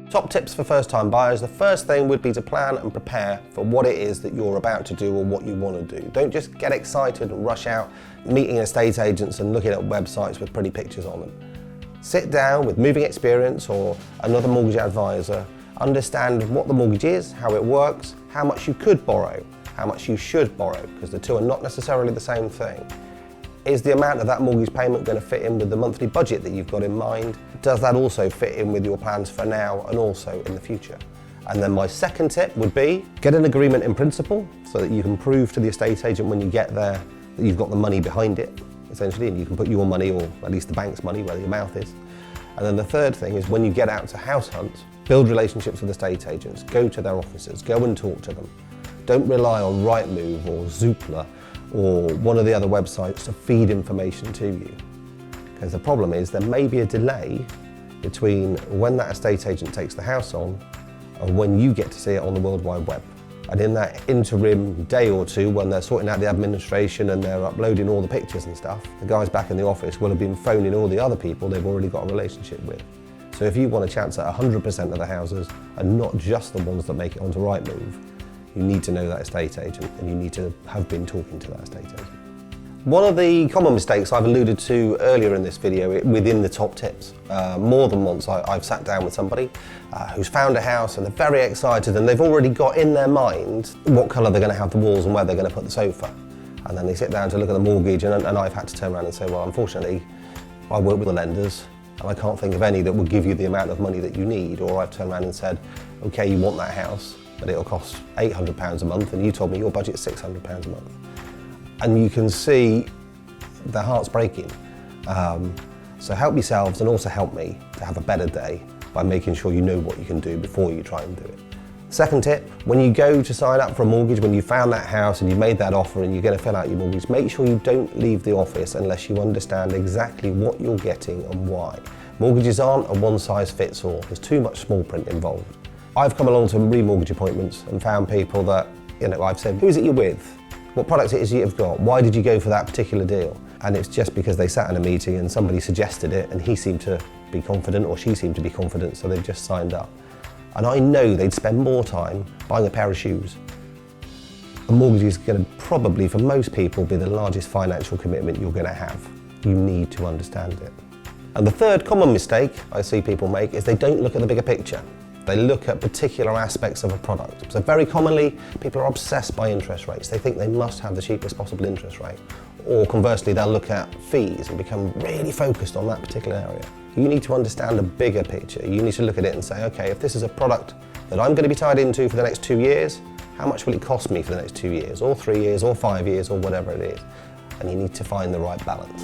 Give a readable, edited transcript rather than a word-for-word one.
Top tips for first-time buyers. The first thing would be to plan and prepare for what it is that you're about to do or what you want to do. Don't just get excited and rush out meeting estate agents and looking at websites with pretty pictures on them. Sit down with Moving Experience or another mortgage advisor, understand what the mortgage is, how it works, how much you could borrow, how much you should borrow, because the two are not necessarily the same thing. Is the amount of that mortgage payment going to fit in with the monthly budget that you've got in mind? Does that also fit in with your plans for now and also in the future? And then my second tip would be, get an agreement in principle so that you can prove to the estate agent when you get there that you've got the money behind it, essentially, and you can put your money, or at least the bank's money, where your mouth is. And then the third thing is, when you get out to house hunt, build relationships with estate agents, go to their offices, go and talk to them. Don't rely on Rightmove or Zoopla or one of the other websites to feed information to you. Because the problem is, there may be a delay between when that estate agent takes the house on and when you get to see it on the World Wide Web. And in that interim day or two, when they're sorting out the administration and they're uploading all the pictures and stuff, the guys back in the office will have been phoning all the other people they've already got a relationship with. So if you want a chance at 100% of the houses and not just the ones that make it onto Rightmove, you need to know that estate agent and you need to have been talking to that estate agent. One of the common mistakes I've alluded to earlier in this video within the top tips, more than once I've sat down with somebody who's found a house and they're very excited and they've already got in their mind what colour they're going to have the walls and where they're going to put the sofa. And then they sit down to look at the mortgage and I've had to turn around and say, well, unfortunately, I work with the lenders and I can't think of any that will give you the amount of money that you need. Or I've turned around and said, okay, you want that house, but it'll cost £800 a month and you told me your budget's £600 a month. And you can see their hearts breaking. So help yourselves and also help me to have a better day by making sure you know what you can do before you try and do it. Second tip, when you go to sign up for a mortgage, when you found that house and you made that offer and you're going to fill out your mortgage, make sure you don't leave the office unless you understand exactly what you're getting and why. Mortgages aren't a one-size-fits-all. There's too much small print involved. I've come along to remortgage appointments and found people that, I've said, who is it you're with? What products it is you've got? Why did you go for that particular deal? And it's just because they sat in a meeting and somebody suggested it and he seemed to be confident or she seemed to be confident, so they've just signed up. And I know they'd spend more time buying a pair of shoes. A mortgage is going to probably, for most people, be the largest financial commitment you're going to have. You need to understand it. And the third common mistake I see people make is they don't look at the bigger picture. They look at particular aspects of a product. So very commonly, people are obsessed by interest rates. They think they must have the cheapest possible interest rate. Or conversely, they'll look at fees and become really focused on that particular area. You need to understand a bigger picture. You need to look at it and say, okay, if this is a product that I'm going to be tied into for the next 2 years, how much will it cost me for the next 2 years, or 3 years, or 5 years, or whatever it is? And you need to find the right balance.